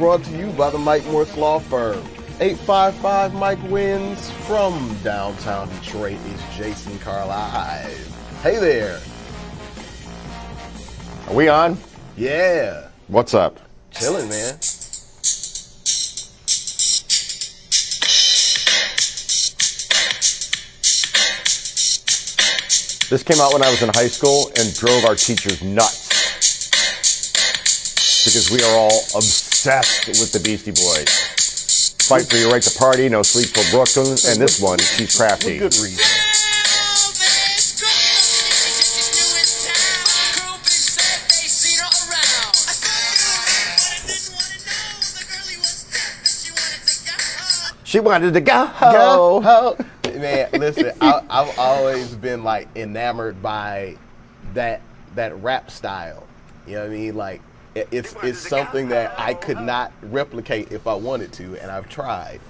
brought to you by the Mike Morse Law Firm. 855 Mike wins from downtown Detroit is Jason Carr live. Hey there. Are we on? Yeah. What's up? Chilling, man. This came out when I was in high school and drove our teachers nuts because we are all obsessed with the Beastie Boys. Fight for your right to party, no sleep for Brooklyn, and this one, she's crafty. Good reason. She wanted to go. Go. Man, listen, I've always been like enamored by that rap style. You know what I mean? Like it's something that I could not replicate if I wanted to, and I've tried.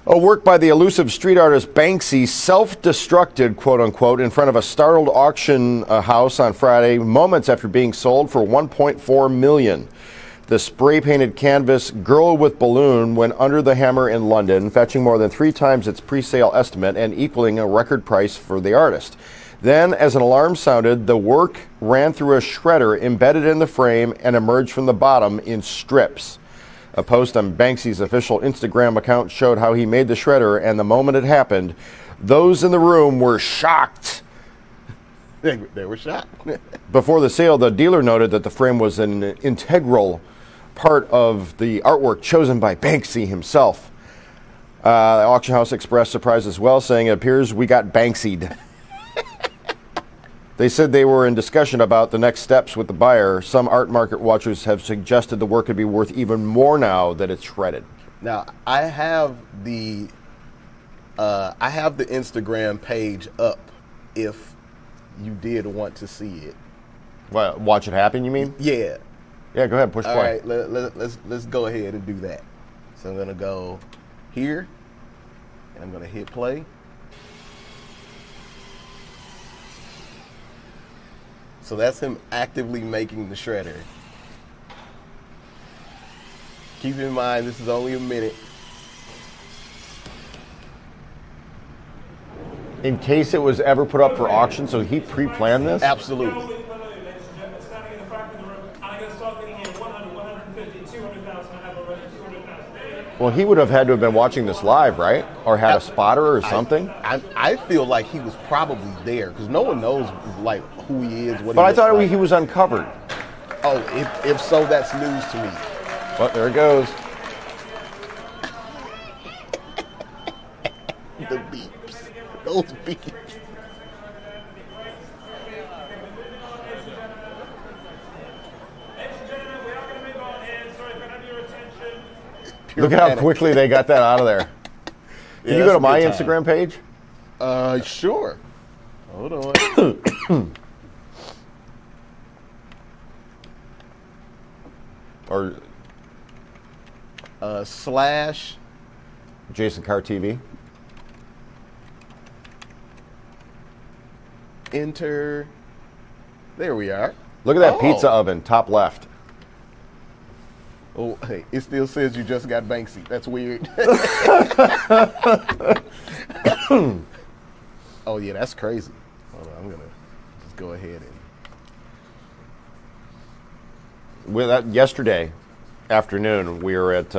A work by the elusive street artist Banksy self-destructed, quote unquote, in front of a startled auction house on Friday, moments after being sold for $1.4 million. The spray-painted canvas Girl with Balloon went under the hammer in London, fetching more than 3 times its pre-sale estimate and equaling a record price for the artist. Then, as an alarm sounded, the work ran through a shredder embedded in the frame and emerged from the bottom in strips. A post on Banksy's official Instagram account showed how he made the shredder, and the moment it happened, those in the room were shocked. They were shocked. Before the sale, the dealer noted that the frame was an integral part of the artwork chosen by Banksy himself. The auction house expressed surprise as well, saying, "It appears we got Banksy'd." They said they were in discussion about the next steps with the buyer. Some art market watchers have suggested the work could be worth even more now that it's shredded. Now, I have the Instagram page up if you did want to see it. Well, watch it happen, you mean? Yeah. Yeah, go ahead, push play. All right, let's go ahead and do that. So I'm gonna go here, and I'm gonna hit play. So that's him actively making the shredder. Keep in mind, this is only a minute. In case it was ever put up for auction, so he pre-planned this? Absolutely. Well, he would have had to have been watching this live, right? Or had a spotter or something? I feel like he was probably there because no one knows like who he is. But I thought he was uncovered. Oh, if so, that's news to me. Well, there it goes. The beeps. Those beeps. Look at how quickly they got that out of there. Can you go to my Instagram page? Sure. Hold on. Or slash Jason Carr TV. Enter. There we are. Look at that pizza oven, top left. Oh, hey, it still says you just got Banksy. That's weird. Oh, yeah, that's crazy. Hold on, I'm going to just go ahead and... Yesterday afternoon, we were at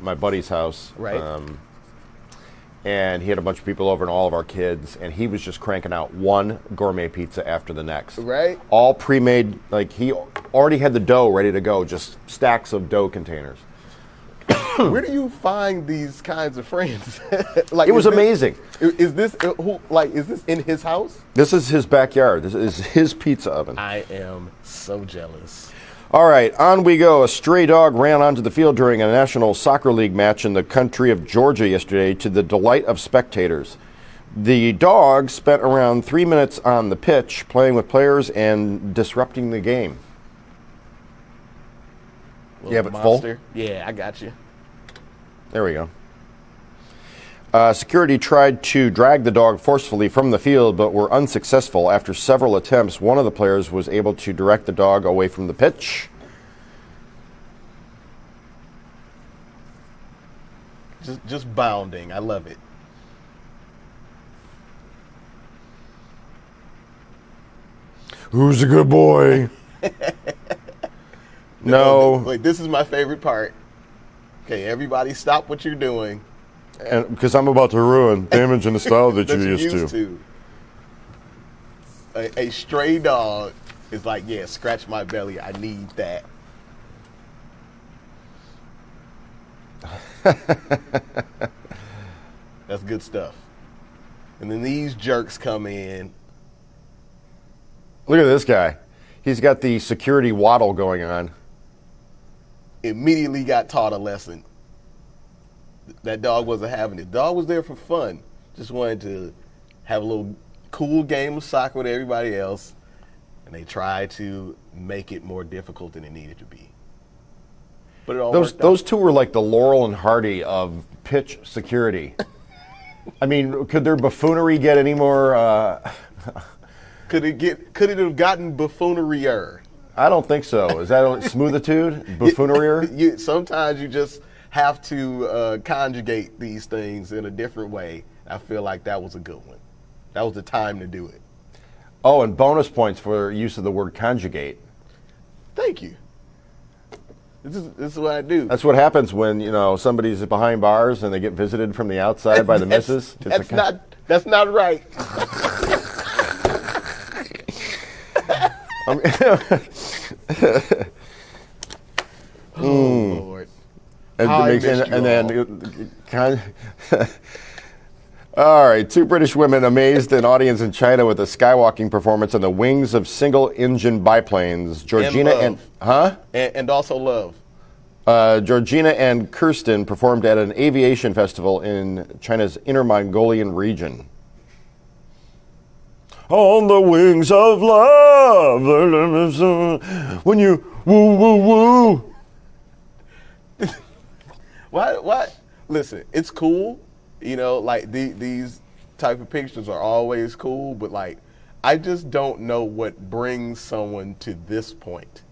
my buddy's house. Right. And he had a bunch of people over and all of our kids, and he was just cranking out one gourmet pizza after the next. Right. All pre-made, like he already had the dough ready to go, just stacks of dough containers. Where do you find these kinds of friends? Like, it was amazing. Is this in his house? This is his backyard. This is his pizza oven. I am so jealous. All right, on we go. A stray dog ran onto the field during a National Soccer League match in the country of Georgia yesterday to the delight of spectators. The dog spent around 3 minutes on the pitch playing with players and disrupting the game. You have it full? Yeah, I got you. There we go. Security tried to drag the dog forcefully from the field, but were unsuccessful. After several attempts, one of the players was able to direct the dog away from the pitch. just bounding. I love it. Who's a good boy? No. Wait, this is my favorite part. Okay, everybody stop what you're doing. And because I'm about to ruin damage in the style that you're used to. A stray dog is like, yeah, scratch my belly. I need that. That's good stuff. And then these jerks come in. Look at this guy. He's got the security waddle going on. Immediately got taught a lesson. That dog wasn't having it. Dog was there for fun. Just wanted to have a little cool game of soccer with everybody else. And they tried to make it more difficult than it needed to be. But it all worked out. Those two were like the Laurel and Hardy of pitch security. I mean, could their buffoonery get any more... Could it have gotten buffoonery-er? I don't think so. Is that smoothitude? Buffoonery-er? Sometimes you just have to conjugate these things in a different way. I feel like that was a good one. That was the time to do it. Oh, and bonus points for use of the word conjugate. Thank you. This is what I do. That's what happens when, somebody's behind bars and they get visited from the outside by the missus. That's not right. Oh, Lord. All right, two British women amazed an audience in China with a skywalking performance on the wings of single-engine biplanes. Georgina and also love. Georgina and Kirsten performed at an aviation festival in China's Inner Mongolian region. On the wings of love, when you woo woo woo. What? Listen, it's cool. Like these type of pictures are always cool, but like I just don't know what brings someone to this point.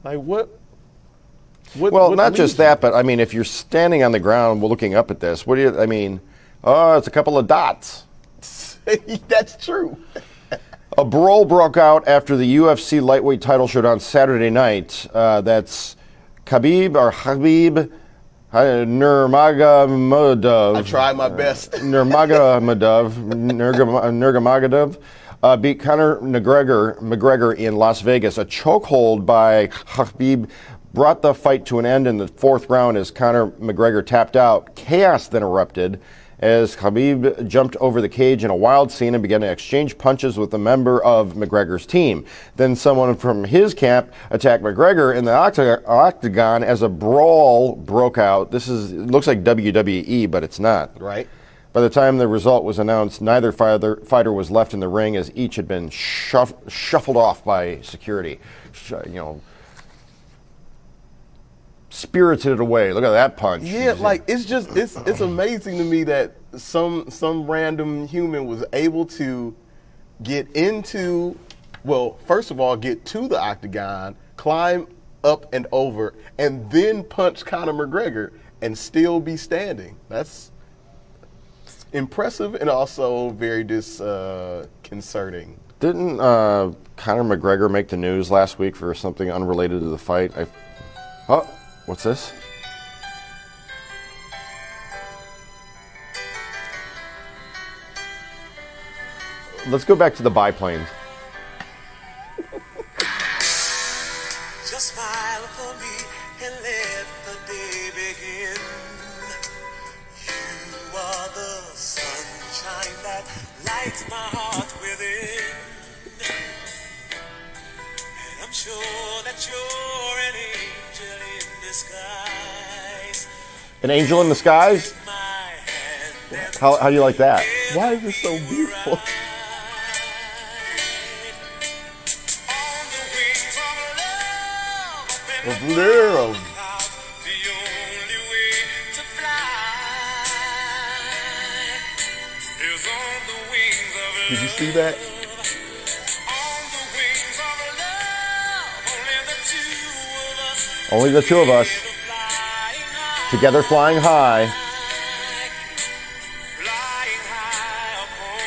Like what well, not just that, but I mean, if you're standing on the ground looking up at this, it's a couple of dots. That's true. A brawl broke out after the UFC lightweight title showed on Saturday night. That's Habib Nurmagomedov. I tried my best. Nurmagomedov beat Conor McGregor in Las Vegas. A chokehold by Habib brought the fight to an end in the fourth round as Conor McGregor tapped out. Chaos then erupted as Habib jumped over the cage in a wild scene and began to exchange punches with a member of McGregor's team. Then someone from his camp attacked McGregor in the octagon as a brawl broke out. It looks like WWE, but it's not. Right. By the time the result was announced, neither fighter was left in the ring as each had been shuffled off by security. Spirited away. Look at that punch. Yeah, like it's amazing to me that some random human was able to get into, well, first of all, get to the octagon, climb up and over, and then punch Conor McGregor and still be standing. That's impressive and also very disconcerting. Didn't Conor McGregor make the news last week for something unrelated to the fight? What's this? Let's go back to the biplanes. Just smile for me and let the day begin. You are the sunshine that lights my heart within. And I'm sure that you're an angel in disguise. An angel in the skies? How do you like that? Why is it so beautiful? Of love. Did you see that? Only the two of us. Together flying high. Flying high upon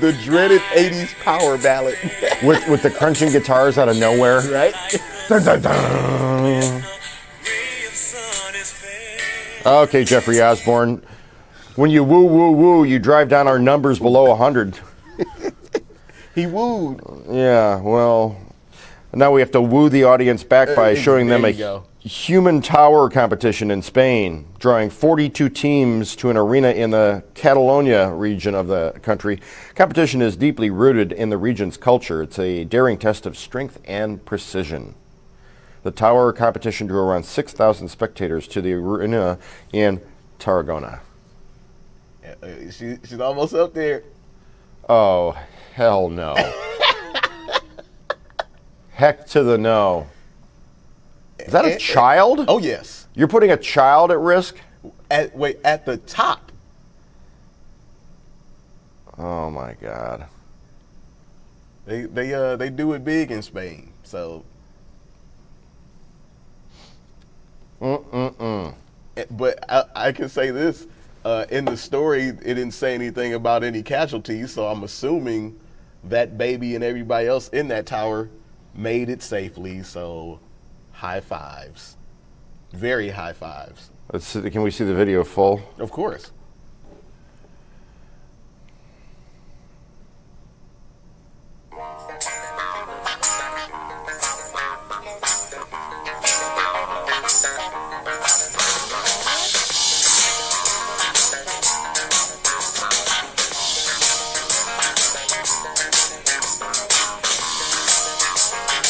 The dreaded 80s power ballad. with the crunching guitars out of nowhere. Right? Dun, dun, dun. ray of sun is fair. Okay, Jeffrey Osborne. When you woo, woo, woo, you drive down our numbers below 100. He wooed. Yeah, well, now we have to woo the audience back by showing them there a you go. human tower competition in Spain, drawing 42 teams to an arena in the Catalonia region of the country. Competition is deeply rooted in the region's culture. It's a daring test of strength and precision. The tower competition drew around 6,000 spectators to the arena in Tarragona. She's almost up there. Oh, hell no. Heck to the no. Is that a child? Oh, yes. You're putting a child at risk? At the top. Oh my God. They do it big in Spain. So. But I can say this. In the story, it didn't say anything about any casualties, so I'm assuming that baby and everybody else in that tower made it safely. So, high fives. Very high fives. Let's see, can we see the video full? Of course.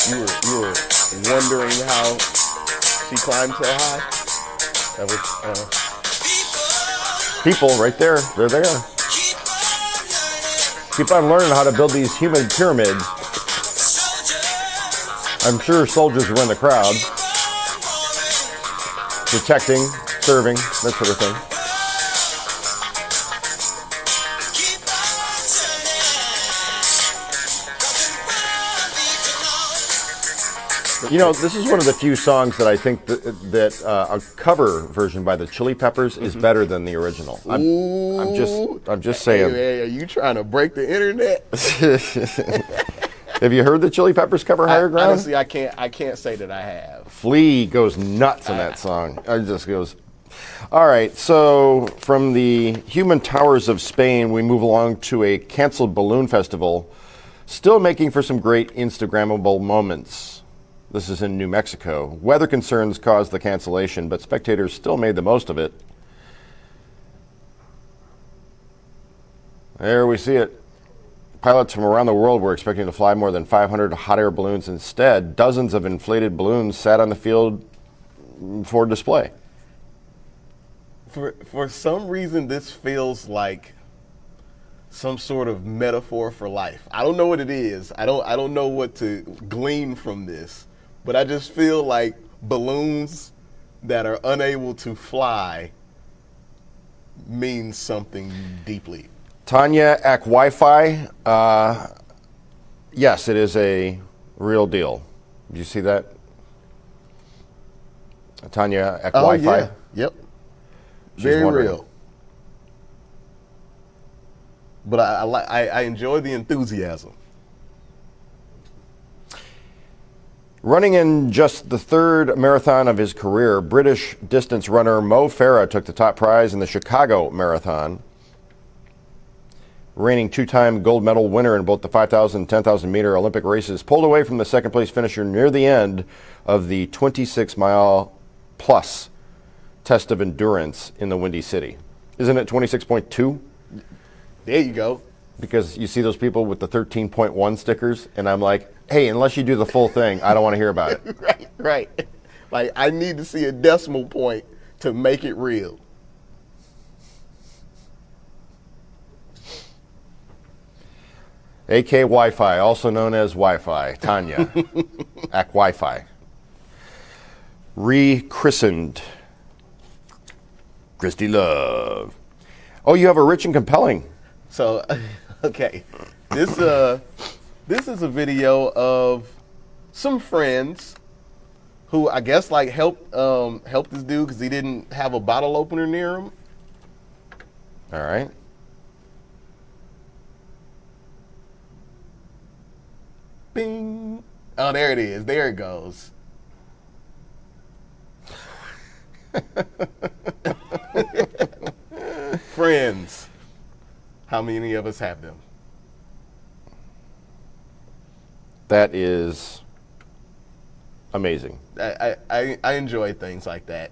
You were wondering how she climbed so high? That was, People right there. There they are. Keep on learning how to build these human pyramids. I'm sure soldiers were in the crowd. Protecting, serving, that sort of thing. You know, this is one of the few songs that I think that a cover version by the Chili Peppers is better than the original. I'm just saying. Hey, are you trying to break the internet? Have you heard the Chili Peppers cover Higher Ground? Honestly, I can't say that I have. Flea goes nuts in that song. It just goes. All right, so from the human towers of Spain, we move along to a canceled balloon festival, still making for some great Instagrammable moments. This is in New Mexico. Weather concerns caused the cancellation, but spectators still made the most of it. There we see it. Pilots from around the world were expecting to fly more than 500 hot air balloons. Instead, dozens of inflated balloons sat on the field for display. For some reason, this feels like some sort of metaphor for life. I don't know what it is. I don't know what to glean from this. But I just feel like balloons that are unable to fly means something deeply. Tanya Ak Wi-Fi. Yes, it is a real deal. Did you see that? Tanya Ak Wi-Fi. Yeah. Yep. Very real. But I enjoy the enthusiasm. Running in just the third marathon of his career, British distance runner Mo Farah took the top prize in the Chicago Marathon. Reigning two-time gold medal winner in both the 5,000 and 10,000 meter Olympic races, pulled away from the second place finisher near the end of the 26-mile plus test of endurance in the Windy City. Isn't it 26.2? There you go. Because you see those people with the 13.1 stickers, and I'm like, hey, unless you do the full thing, I don't want to hear about it. Right. Like, I need to see a decimal point to make it real. AK Wi-Fi, also known as Wi-Fi, Tanya. Ak Wi-Fi. Rechristened. Christy Love. Oh, you have a rich and compelling. So, okay. This This is a video of some friends who I guess like helped this dude because he didn't have a bottle opener near him. All right. Bing. Oh, there it is. There it goes. Friends. How many of us have them? That is amazing. I enjoy things like that.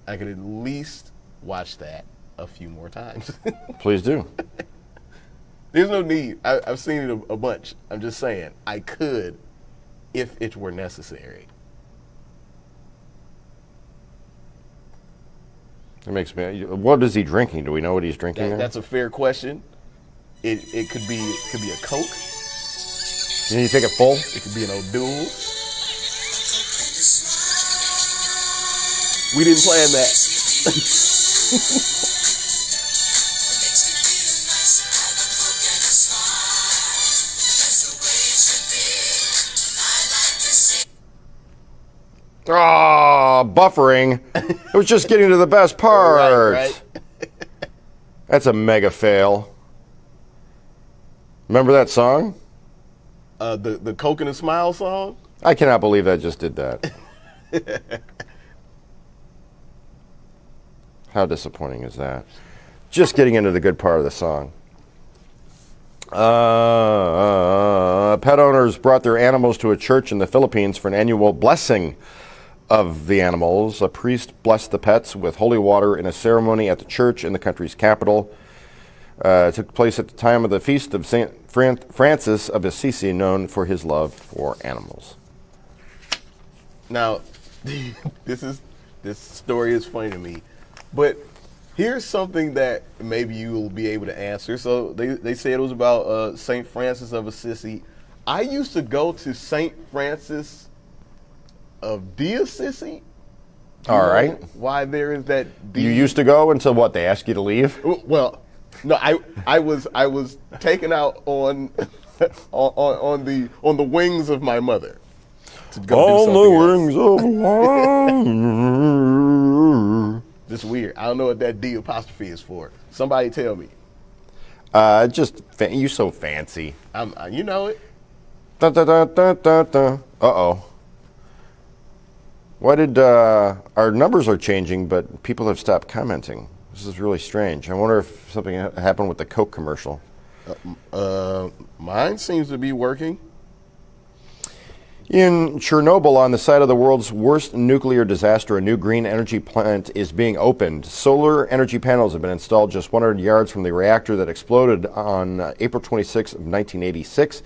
I could at least watch that a few more times. Please do. There's no need. I've seen it a bunch. I'm just saying I could if it were necessary. It makes me. What is he drinking? Do we know what he's drinking there? That's a fair question. It could be a Coke. You need to take it full? It could be an O'Doul. We didn't plan that. Ah, buffering. It was just getting to the best part. Right. That's a mega fail. Remember that song? The Coke and a Smile song? I cannot believe that just did that. How disappointing is that? Just getting into the good part of the song. Pet owners brought their animals to a church in the Philippines for an annual blessing of the animals. A priest blessed the pets with holy water in a ceremony at the church in the country's capital. It took place at the time of the feast of St. Francis of Assisi, known for his love for animals. Now, this story is funny to me, but here's something that maybe you will be able to answer. So they said it was about St. Francis of Assisi. I used to go to St. Francis of Assisi. All right. Why there is that? You used to go until what? They asked you to leave? Well, no, I was taken out on on the wings of my mother to go do something else. Wings of This is weird. I don't know what that D apostrophe is for. Somebody tell me. You so fancy. You know it. Dun, dun, dun, dun, dun, dun. Uh-oh. Why did our numbers are changing, but people have stopped commenting? This is really strange. I wonder if something happened with the Coke commercial. Mine seems to be working. In Chernobyl, on the site of the world's worst nuclear disaster, a new green energy plant is being opened. Solar energy panels have been installed just 100 yards from the reactor that exploded on April 26 of 1986.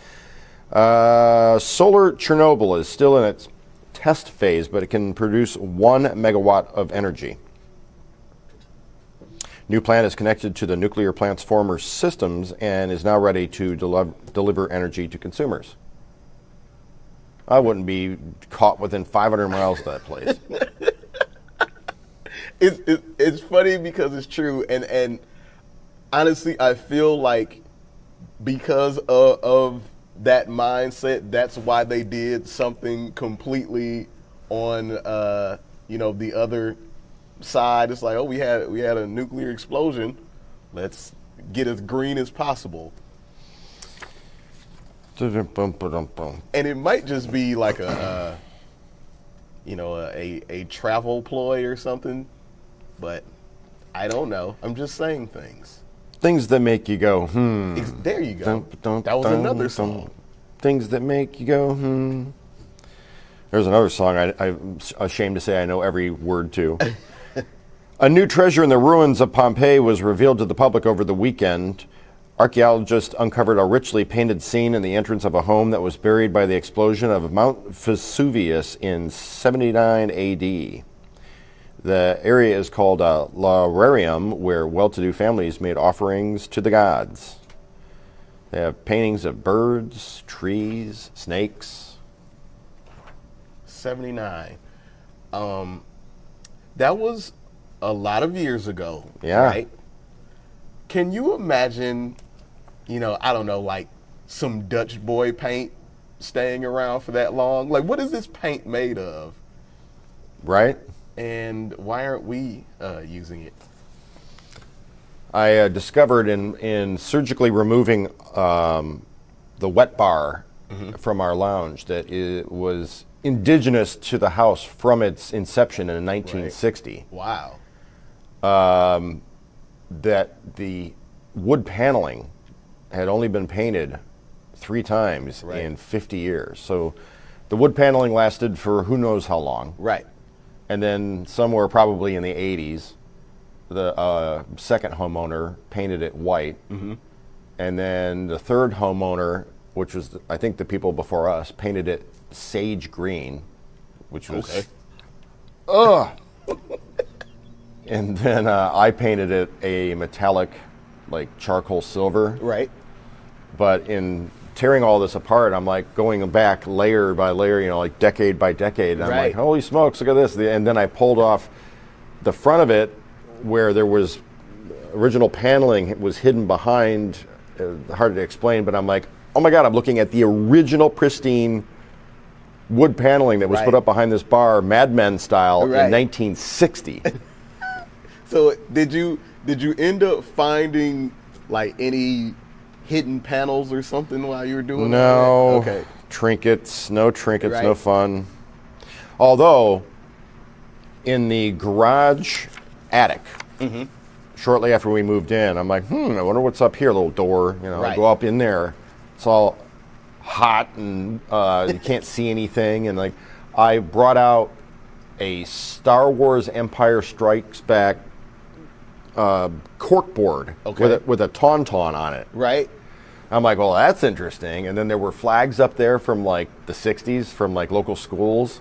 Solar Chernobyl is still in its test phase, but it can produce 1 megawatt of energy. New plant is connected to the nuclear plant's former systems and is now ready to deliver energy to consumers. I wouldn't be caught within 500 miles of that place. It's funny because it's true, and honestly, I feel like because of that mindset, that's why they did something completely on the other side. It's like, oh, we had a nuclear explosion. Let's get as green as possible. And it might just be like a travel ploy or something, but I don't know. I'm just saying things. Things that make you go, There you go. That was another song. Things that make you go, There's another song I'm ashamed to say I know every word to. A new treasure in the ruins of Pompeii was revealed to the public over the weekend. Archaeologists uncovered a richly painted scene in the entrance of a home that was buried by the explosion of Mount Vesuvius in 79 AD. The area is called a lararium, where well-to-do families made offerings to the gods. They have paintings of birds, trees, snakes. 79. That was a lot of years ago. Yeah. Right? Can you imagine, I don't know, like some Dutch boy paint staying around for that long? Like, what is this paint made of? Right? And why aren't we using it? I discovered in surgically removing the wet bar from our lounge that it was indigenous to the house from its inception in 1960. Wow. That the wood paneling had only been painted 3 times in 50 years. So the wood paneling lasted for who knows how long. Right. And then somewhere probably in the 80s, the second homeowner painted it white. And then the third homeowner, which was, I think, the people before us, painted it sage green, which was... Ugh! And then I painted it a metallic, like charcoal silver. Right. But in tearing all this apart, I'm like going back layer by layer, like decade by decade. And I'm like, holy smokes, look at this. And then I pulled off the front of it where there was original paneling. It was hidden behind, hard to explain, but I'm like, oh my God, I'm looking at the original pristine wood paneling that was put up behind this bar, Mad Men style, in 1960. So did you end up finding like any hidden panels or something while you were doing that? No. Okay. Trinkets, no fun. Although, in the garage attic, shortly after we moved in, I'm like, I wonder what's up here, little door. I go up in there. It's all hot and you can't see anything. And like, I brought out a Star Wars Empire Strikes Back corkboard with a tauntaun on it. Right. I'm like, well, that's interesting. And then there were flags up there from like the 60s from like local schools.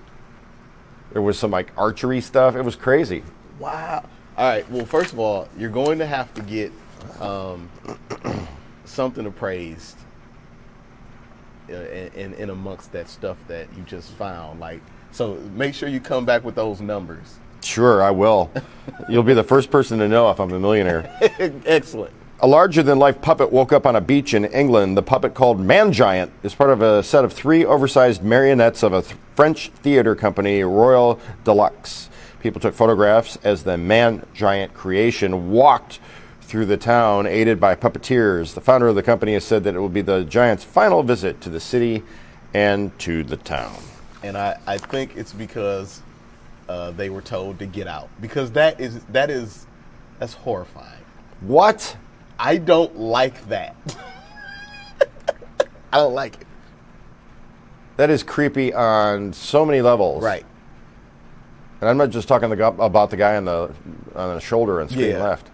There was some like archery stuff. It was crazy. Wow. All right. Well, first of all, you're going to have to get something appraised in amongst that stuff that you just found. Like, so make sure you come back with those numbers. Sure, I will. You'll be the first person to know if I'm a millionaire. Excellent. A larger-than-life puppet woke up on a beach in England. The puppet, called Man Giant, is part of a set of 3 oversized marionettes of a French theater company, Royal Deluxe. People took photographs as the Man Giant creation walked through the town, aided by puppeteers. The founder of the company has said that it will be the Giant's final visit to the city and to the town. And I think it's because they were told to get out, because that's horrifying. What? I don't like that. I don't like it. That is creepy on so many levels. Right. And I'm not just talking about the guy on the shoulder on screen left.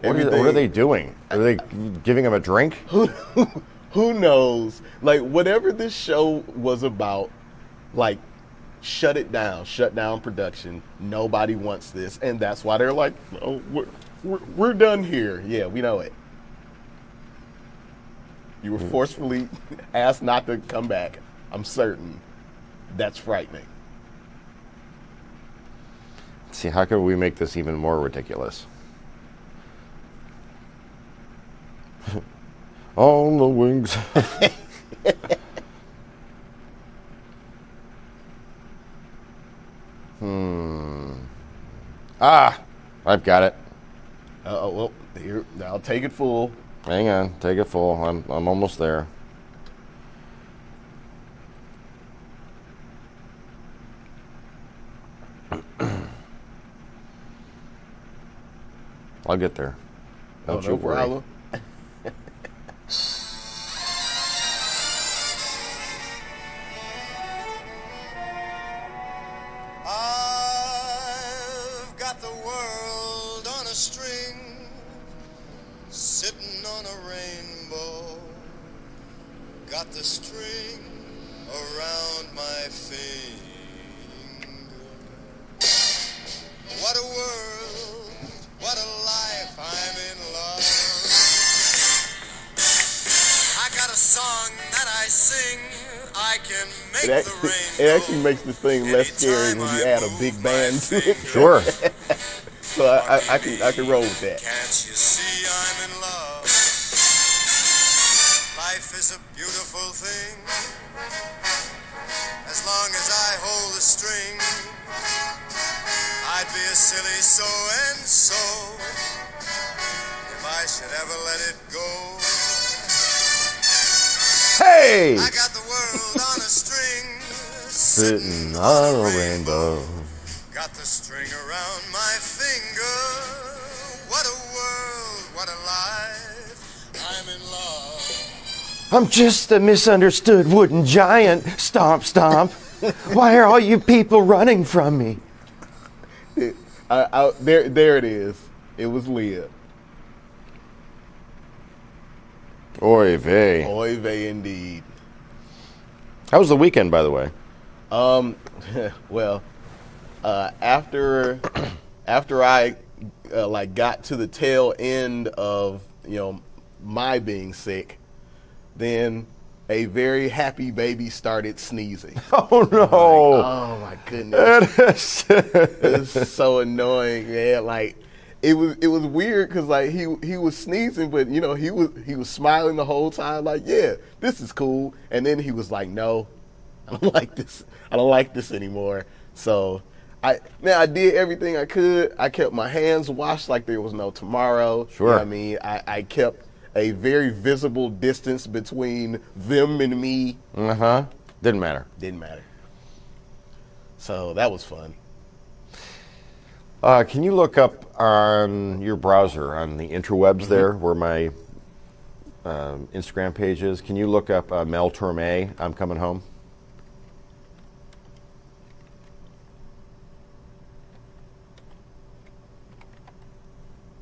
What are they doing? Are they giving him a drink? Who knows? Like, whatever this show was about, like, shut down production. Nobody wants this, and that's why they're like, oh, we're done here. Yeah, we know it. You were forcefully asked not to come back. I'm certain. That's frightening. See, how can we make this even more ridiculous? On the wings. I've got it. Well, here, I'll take it full. Hang on, take it full. I'm almost there. I'll get there. Don't you worry. Problem. I've got the world on a string, sitting on a rainbow. Got the string around my finger. What a world, what a life, I'm in love. I got a song that I sing, I can make the rain. It actually makes this thing less scary when you add a big band to it. Sure. So I can roll with that. Can't you see I'm in love? Life is a beautiful thing. As long as I hold the string, I'd be a silly so-and-so if I should ever let it go. Hey! I got the world on a string, Sitting on a rainbow. got the string around my finger. What a world, what a life. I'm in love. I'm just a misunderstood wooden giant. Stomp, stomp. Why are all you people running from me? There it is. It was Leah. Oy vey. Oy vey indeed. How was the weekend, by the way? Well, after I like got to the tail end of my being sick, then a very happy baby started sneezing. Oh no! Oh my goodness! It's so annoying, man. Like it was weird because like he was sneezing, but he was smiling the whole time. Like, yeah, this is cool. And then he was like, no, I don't like this. I don't like this anymore. So I did everything I could. I kept my hands washed like there was no tomorrow. Sure. You know what I mean, I kept a very visible distance between them and me. Didn't matter. Didn't matter. So that was fun. Can you look up on your browser, on the interwebs there, where my Instagram page is? Can you look up Mel Torme, I'm Coming Home?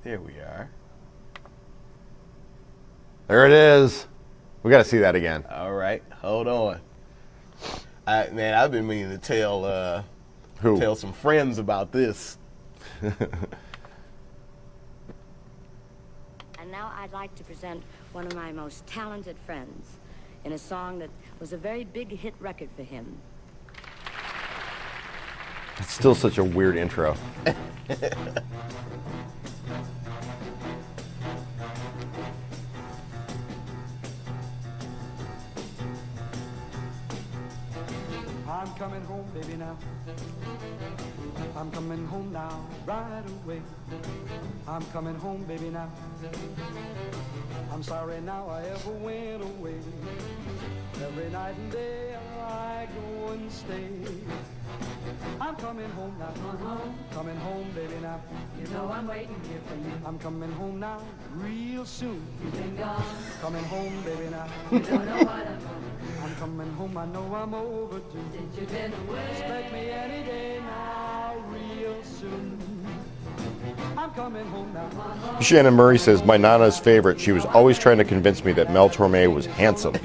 There we are. There it is. We got to see that again. All right, hold on. Man, I've been meaning to tell Who? tell some friends about this. And now I'd like to present one of my most talented friends in a song that was a very big hit record for him. It's still such a weird intro. I'm coming home, baby, now. I'm coming home now, right away. I'm coming home, baby, now. I'm sorry now I ever went away. Every night and day I go and stay. I'm coming home now. Coming home, baby, now. You know I'm waiting here for you. I'm coming home now, real soon. You've been gone. Coming home, baby, now. You don't know what I'm on. I'm coming home, I know I'm overdue. Since you've been Expect away. me any day now, real soon. I'm coming home now. Shannon Murray says, my Nana's favorite. She was always trying to convince me that Mel Torme was handsome.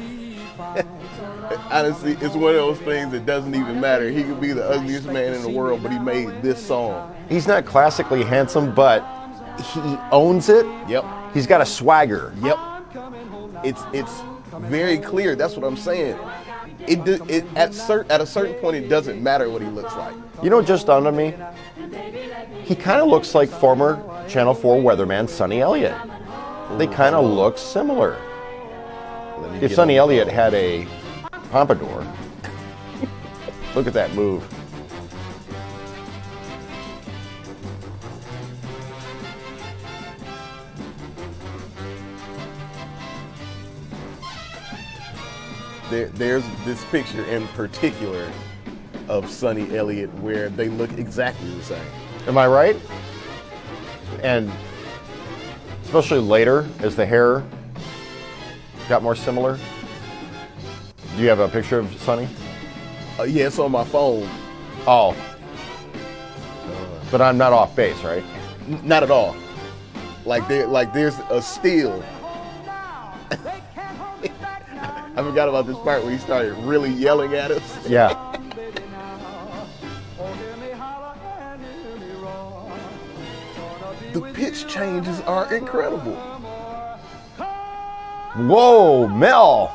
Honestly, it's one of those things that doesn't even matter. He could be the ugliest man in the world, but he made this song. He's not classically handsome, but he owns it. Yep. He's got a swagger. Yep. It's very clear. That's what I'm saying. At a certain point, it doesn't matter what he looks like. You know what just dawned on me? He kind of looks like former Channel 4 weatherman Sonny Elliott. They kind of look similar. If Sonny Elliott had a pompadour. Look at that move. There's this picture in particular of Sonny Elliott where they look exactly the same. Am I right? And especially later, as the hair got more similar. Do you have a picture of Sonny? Yeah, it's on my phone. Oh. But I'm not off base, right? Not at all. Like there's a still. I forgot about this part where he started really yelling at us. Yeah. The pitch changes are incredible. Whoa, Mel.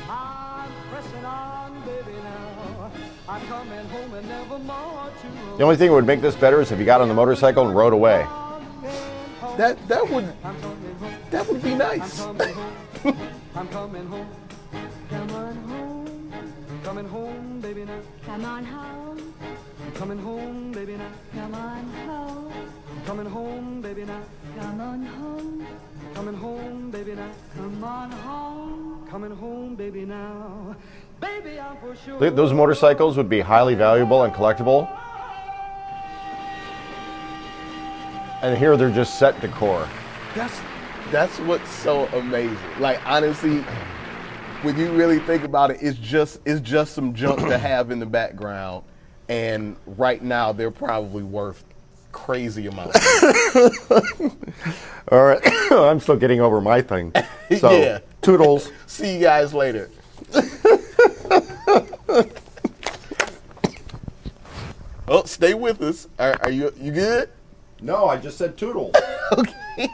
I'm pressing on on, baby, now. I'm coming home and never more to The only thing that would make this better is if you got on the motorcycle and rode away. That would be nice. I'm coming home. I'm coming home. Come on home. Coming home, baby, now. Come on home. Coming home, baby, now. Come on home. Coming home, baby, now. Come on home. Coming home, baby, now. Come on home. Coming home, baby, now. Baby, I'm for sure. Those motorcycles would be highly valuable and collectible. And here they're just set decor. That's what's so amazing. Like, honestly, when you really think about it, it's just some junk to have in the background. And right now, they're probably worth crazy amounts. All right. I'm still getting over my thing. So, Yeah. toodles. See you guys later. Oh, stay with us. Are you good? No, I just said toodles. Okay.